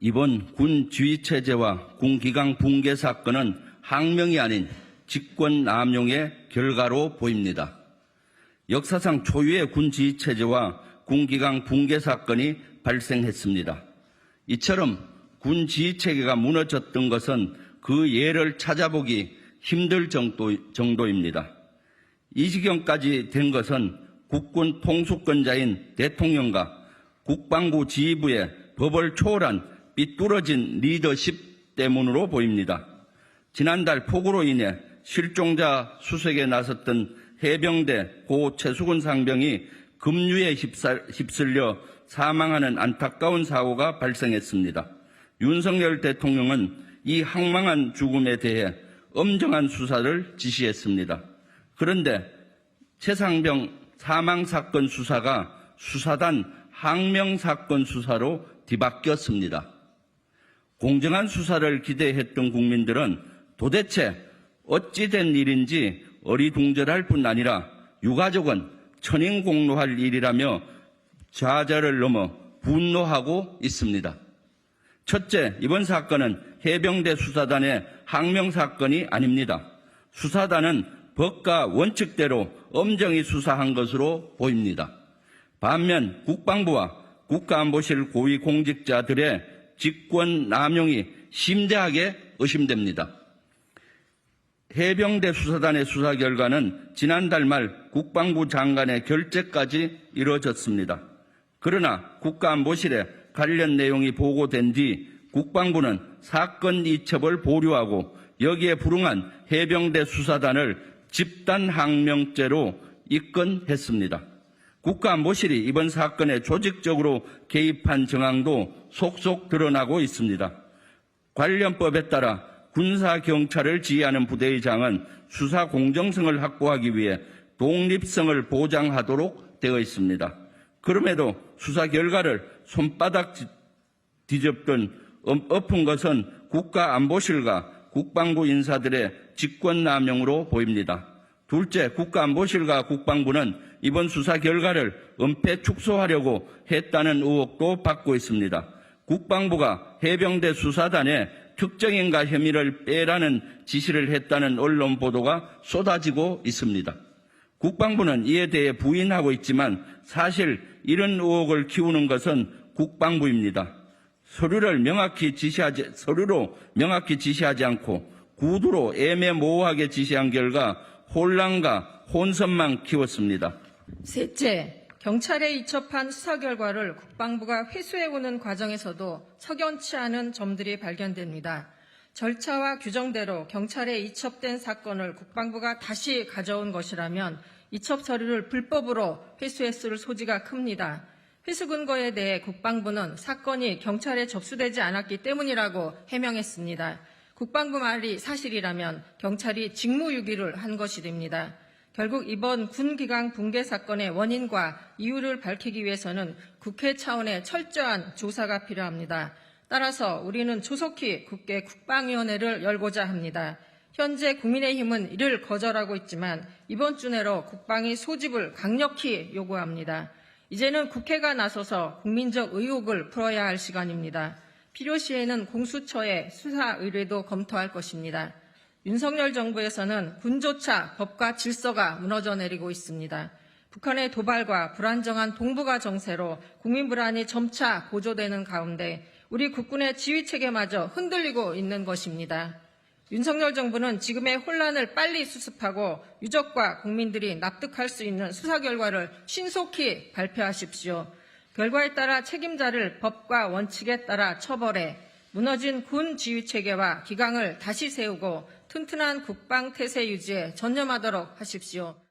이번 군 지휘체제와 군 기강 붕괴 사건은 항명이 아닌 직권 남용의 결과로 보입니다. 역사상 초유의 군 지휘체제와 군 기강 붕괴 사건이 발생했습니다. 이처럼 군 지휘체계가 무너졌던 것은 그 예를 찾아보기 힘들 정도입니다. 이 지경까지 된 것은 국군 통수권자인 대통령과 국방부 지휘부의 법을 초월한 삐뚤어진 리더십 때문으로 보입니다. 지난달 폭우로 인해 실종자 수색에 나섰던 해병대 고 최수근 상병이 급류에 휩쓸려 사망하는 안타까운 사고가 발생했습니다. 윤석열 대통령은 이 황망한 죽음에 대해 엄정한 수사를 지시했습니다. 그런데 최상병 사망사건 수사가 수사단 항명사건 수사로 뒤바뀌었습니다. 공정한 수사를 기대했던 국민들은 도대체 어찌 된 일인지 어리둥절할 뿐 아니라 유가족은 천인공노할 일이라며 좌절을 넘어 분노하고 있습니다. 첫째, 이번 사건은 해병대 수사단의 항명사건이 아닙니다. 수사단은 법과 원칙대로 엄정히 수사한 것으로 보입니다. 반면 국방부와 국가안보실 고위공직자들의 직권 남용이 심대하게 의심됩니다. 해병대 수사단의 수사 결과는 지난달 말 국방부 장관의 결재까지 이뤄졌습니다. 그러나 국가안보실에 관련 내용이 보고된 뒤 국방부는 사건 이첩을 보류하고 여기에 불응한 해병대 수사단을 집단항명죄로 입건했습니다. 국가안보실이 이번 사건에 조직적으로 개입한 정황도 속속 드러나고 있습니다. 관련법에 따라 군사경찰을 지휘하는 부대의장은 수사 공정성을 확보하기 위해 독립성을 보장하도록 되어 있습니다. 그럼에도 수사 결과를 손바닥 뒤집던 엎은 것은 국가안보실과 국방부 인사들의 직권남용으로 보입니다. 둘째, 국가안보실과 국방부는 이번 수사 결과를 은폐 축소하려고 했다는 의혹도 받고 있습니다. 국방부가 해병대 수사단에 특정인가 혐의를 빼라는 지시를 했다는 언론 보도가 쏟아지고 있습니다. 국방부는 이에 대해 부인하고 있지만 사실 이런 의혹을 키우는 것은 국방부입니다. 서류로 명확히 지시하지 않고 구두로 애매모호하게 지시한 결과 혼란과 혼선만 키웠습니다. 셋째, 경찰에 이첩한 수사 결과를 국방부가 회수해오는 과정에서도 석연치 않은 점들이 발견됩니다. 절차와 규정대로 경찰에 이첩된 사건을 국방부가 다시 가져온 것이라면 이첩 서류를 불법으로 회수했을 소지가 큽니다. 회수 근거에 대해 국방부는 사건이 경찰에 접수되지 않았기 때문이라고 해명했습니다. 국방부 말이 사실이라면 경찰이 직무유기를 한 것이 됩니다. 결국 이번 군기강 붕괴 사건의 원인과 이유를 밝히기 위해서는 국회 차원의 철저한 조사가 필요합니다. 따라서 우리는 조속히 국회 국방위원회를 열고자 합니다. 현재 국민의힘은 이를 거절하고 있지만 이번 주 내로 국방위 소집을 강력히 요구합니다. 이제는 국회가 나서서 국민적 의혹을 풀어야 할 시간입니다. 필요시에는 공수처의 수사 의뢰도 검토할 것입니다. 윤석열 정부에서는 군조차 법과 질서가 무너져 내리고 있습니다. 북한의 도발과 불안정한 동북아 정세로 국민 불안이 점차 고조되는 가운데 우리 국군의 지휘체계마저 흔들리고 있는 것입니다. 윤석열 정부는 지금의 혼란을 빨리 수습하고 유족과 국민들이 납득할 수 있는 수사 결과를 신속히 발표하십시오. 결과에 따라 책임자를 법과 원칙에 따라 처벌해 무너진 군 지휘체계와 기강을 다시 세우고 튼튼한 국방태세 유지에 전념하도록 하십시오.